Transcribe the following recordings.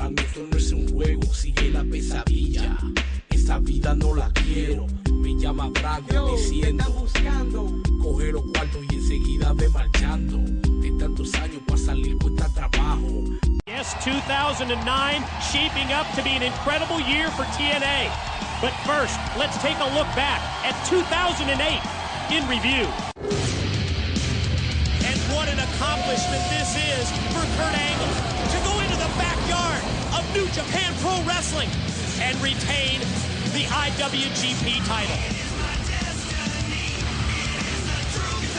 Mami, esto no es un juego, sigue la pesadilla. Esa vida no la quiero. Me llama Drago diciendo, coge los cuartos y enseguida ve marchando. De tantos años para salir cuesta trabajo. Yes, 2009 shaping up to be an incredible year for TNA. But first, let's take a look back at 2008 in review. And what an accomplishment this is for Kurt Angle to go into the backyard of New Japan Pro Wrestling and retain the IWGP title.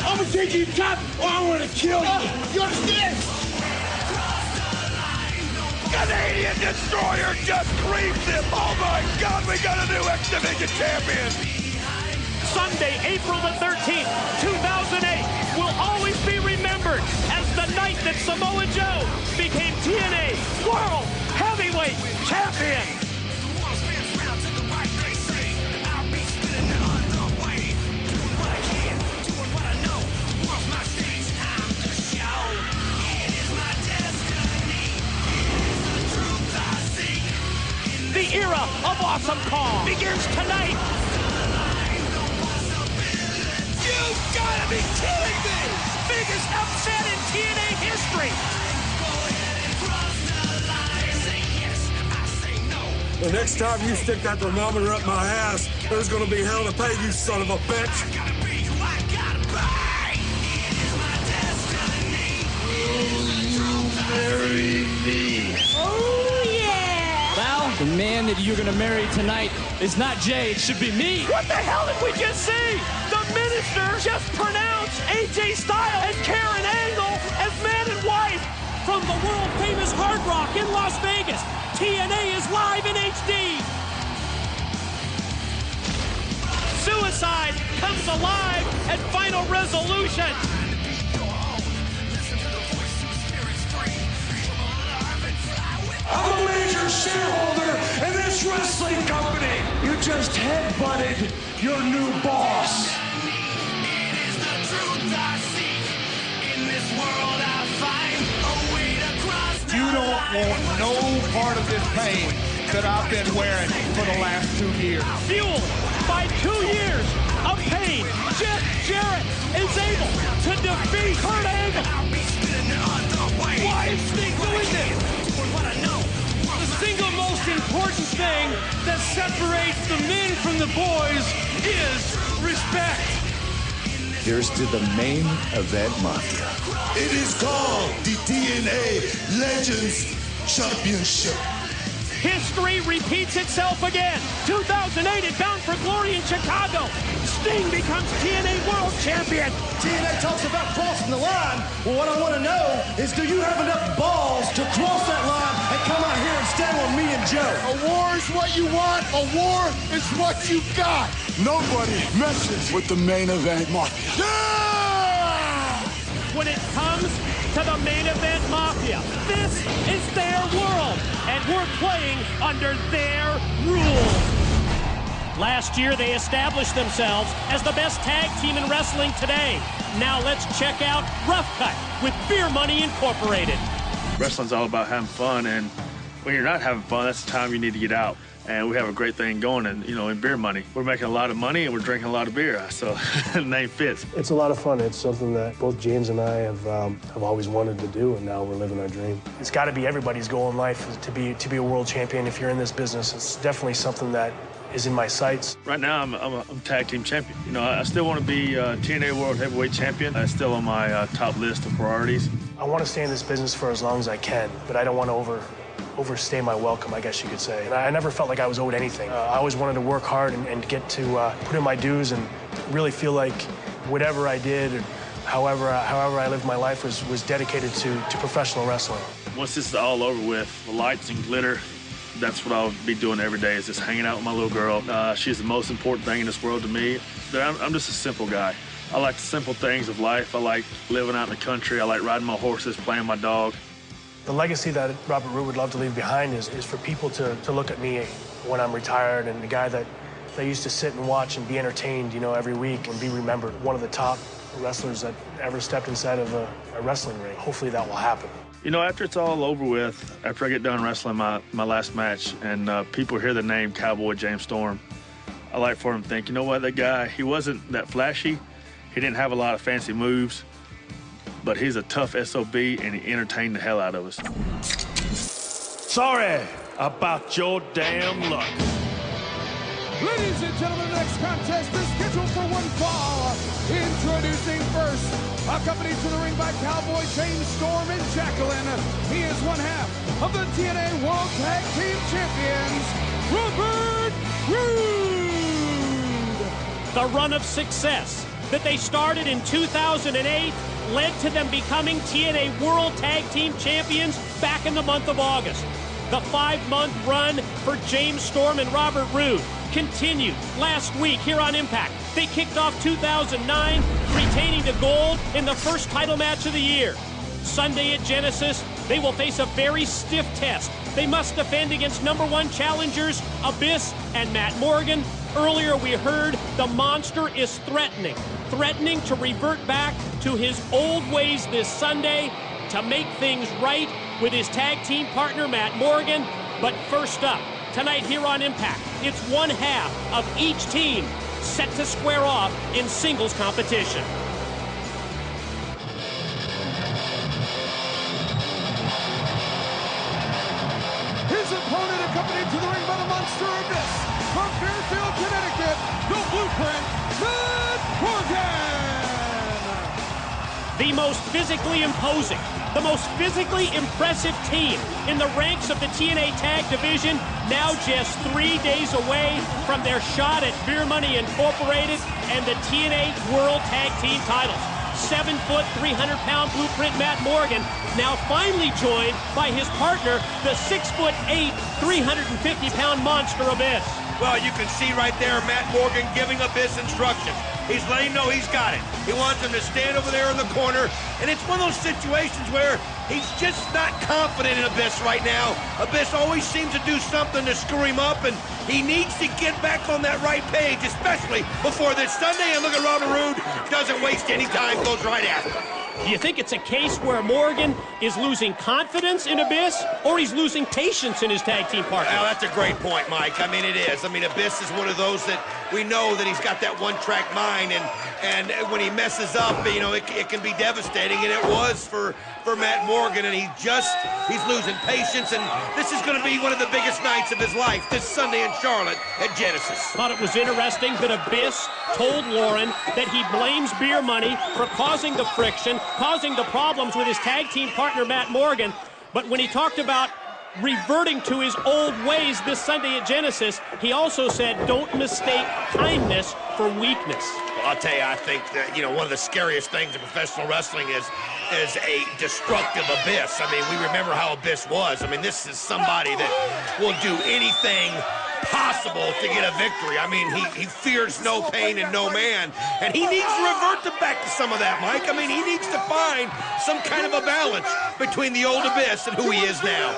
I'm gonna take you top or I wanna kill you. You understand? Canadian Destroyer just creeps him. Oh my God, we got a new X Division champion. Sunday, April the 13th, 2008 will always be remembered as the night that Samoa Joe became TNA World Heavyweight Champion. The era of Awesome Kong begins tonight. You've got to be kidding me! Biggest upset in TNA history. The next time you stick that thermometer up my ass, there's gonna be hell to pay, you son of a bitch. Marry me. Oh, yeah! Well, the man that you're gonna marry tonight is not Jay, it should be me. What the hell did we just see? The minister just pronounced AJ Styles and Karen Angle as man and wife from the world-famous Hard Rock in Las Vegas. TNA is live in HD. Suicide comes alive at Final Resolution. I'm a major shareholder in this wrestling company. You just headbutted your new boss. You don't want no part of this pain that I've been wearing for the last 2 years. Fueled by 2 years of pain, Jeff Jarrett is able to defeat Kurt Angle. Why is Sting doing this? The single most important thing that separates the men from the boys is respect. Here's to the main event mafia. It is called the TNA Legends Championship. History repeats itself again. 2008 at Bound for Glory in Chicago. Sting becomes TNA World Champion. TNA talks about crossing the line. Well, what I want to know is, do you have enough balls to cross that line and come out here and stand with me and Joe? A war is what you want. A war is what you got. Nobody messes with the main event mafia. Yeah! When it comes to the main event mafia, this is their world, and we're playing under their rules. Last year, they established themselves as the best tag team in wrestling today. Now let's check out Rough Cut with Beer Money Incorporated. Wrestling's all about having fun, and when you're not having fun, that's the time you need to get out. And we have a great thing going, and in Beer Money, we're making a lot of money and we're drinking a lot of beer, so the name fits. It's a lot of fun. It's something that both James and I have always wanted to do, and now we're living our dream. It's got to be everybody's goal in life to be a world champion. If you're in this business, it's definitely something that is in my sights. Right now, I'm tag team champion. I still want to be TNA World Heavyweight Champion. That's still on my top list of priorities. I want to stay in this business for as long as I can, but I don't want to overstay my welcome, I guess you could say. And I never felt like I was owed anything. I always wanted to work hard and get to put in my dues and really feel like whatever I did, or however I lived my life was dedicated to professional wrestling. Once this is all over with, the lights and glitter, that's what I'll be doing every day, is just hanging out with my little girl. She's the most important thing in this world to me. I'm just a simple guy. I like the simple things of life. I like living out in the country. I like riding my horses, playing my dog. The legacy that Robert Roode would love to leave behind is for people to look at me when I'm retired, and the guy that used to sit and watch and be entertained, every week, and be remembered. One of the top wrestlers that ever stepped inside of a wrestling ring. Hopefully that will happen. You know, after it's all over with, after I get done wrestling my last match and people hear the name Cowboy James Storm, I like for them to think, you know what, that guy, he wasn't that flashy. He didn't have a lot of fancy moves, but he's a tough SOB and he entertained the hell out of us. Sorry about your damn luck. Ladies and gentlemen, the next contest is scheduled for one fall. Introducing first, accompanied to the ring by Cowboy James Storm and Jacqueline. He is one half of the TNA World Tag Team Champions, Robert Roode. The run of success that they started in 2008 led to them becoming TNA World Tag Team Champions back in the month of August. The 5-month run for James Storm and Robert Roode continued last week here on Impact. They kicked off 2009, retaining the gold in the first title match of the year. Sunday at Genesis, they will face a very stiff test. They must defend against #1 challengers Abyss and Matt Morgan. Earlier we heard the monster is threatening to revert back to his old ways this Sunday to make things right with his tag team partner Matt Morgan. But first up, tonight here on Impact, it's one half of each team set to square off in singles competition. His opponent accompanied to the ring by the Monster Abyss from Fairfield, Connecticut, the Blueprint, Matt Morgan. The most physically imposing, the most physically impressive team in the ranks of the TNA Tag Division, now just 3 days away from their shot at Beer Money Incorporated and the TNA World Tag Team titles. 7-foot, 300-pound Blueprint Matt Morgan, now finally joined by his partner, the 6'8", 350-pound monster Abyss. Well, you can see right there Matt Morgan giving Abyss instructions. He's letting him know he's got it. He wants him to stand over there in the corner, and it's one of those situations where he's just not confident in Abyss right now. Abyss always seems to do something to screw him up, and he needs to get back on that right page, especially before this Sunday. And look at Robert Roode, doesn't waste any time, goes right after him. Do you think it's a case where Morgan is losing confidence in Abyss, or he's losing patience in his tag team partner? Well, that's a great point, Mike. I mean, it is. I mean, Abyss is one of those that we know that he's got that one-track mind, and when he messes up, you know, it can be devastating, and it was for Matt Morgan, and he's losing patience, and this is going to be one of the biggest nights of his life, this Sunday in Charlotte at Genesis. Thought it was interesting that Abyss told Lauren that he blames Beer Money for causing the friction, causing the problems with his tag team partner Matt Morgan, but when he talked about reverting to his old ways this Sunday at Genesis, he also said, don't mistake kindness for weakness. Well, I'll tell you, I think that, you know, one of the scariest things in professional wrestling is a destructive Abyss. I mean, we remember how Abyss was. I mean, this is somebody that will do anything possible to get a victory. I mean, he fears no pain and no man, and he needs to revert back to some of that, Mike. I mean, he needs to find some kind of a balance between the old Abyss and who he is now.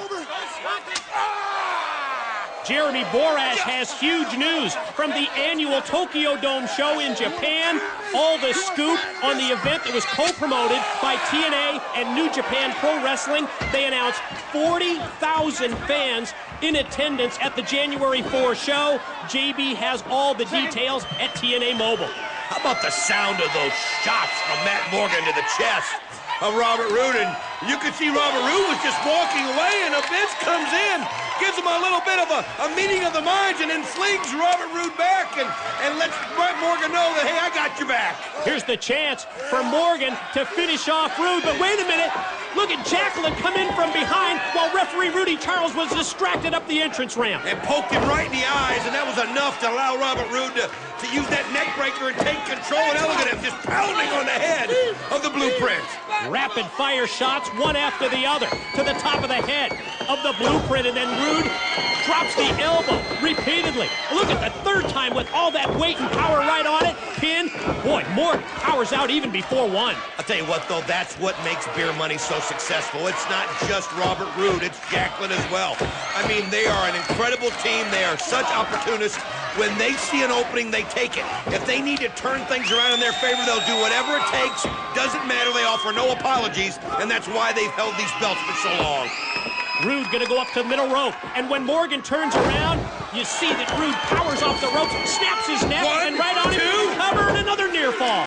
Jeremy Borash has huge news from the annual Tokyo Dome show in Japan. All the scoop on the event that was co-promoted by TNA and New Japan Pro Wrestling. They announced 40,000 fans in attendance at the January 4 show. JB has all the details at TNA Mobile. How about the sound of those shots from Matt Morgan to the chest of Robert Roode? And you could see Robert Roode was just walking away, and Abyss comes in, gives him a little bit of a meeting of the minds, and then slings Robert Roode back and lets Matt Morgan know that, hey, I got your back. Here's the chance for Morgan to finish off Roode, but wait a minute. Look at Jacqueline come in from behind while referee Rudy Charles was distracted up the entrance ramp. And poked him right in the eyes, and that was enough to allow Robert Roode to use that neck breaker and take control. And look at him just pounding on the head of the Blueprint. Rapid fire shots, one after the other, to the top of the head of the Blueprint, and then Roode drops the elbow repeatedly. Look at the third time with all that weight and power right on it. pin. Boy, Morgan powers out even before one. I'll tell you what, though, that's what makes Beer Money so successful. It's not just Robert Roode, it's Jacqueline as well. I mean, they are an incredible team. They are such opportunists. When they see an opening, they take it. If they need to turn things around in their favor, they'll do whatever it takes. Doesn't matter. They offer no apologies, and that's why they've held these belts for so long. Roode gonna go up to the middle rope, and when Morgan turns around, you see that Roode powers off the ropes, snaps his neck, and right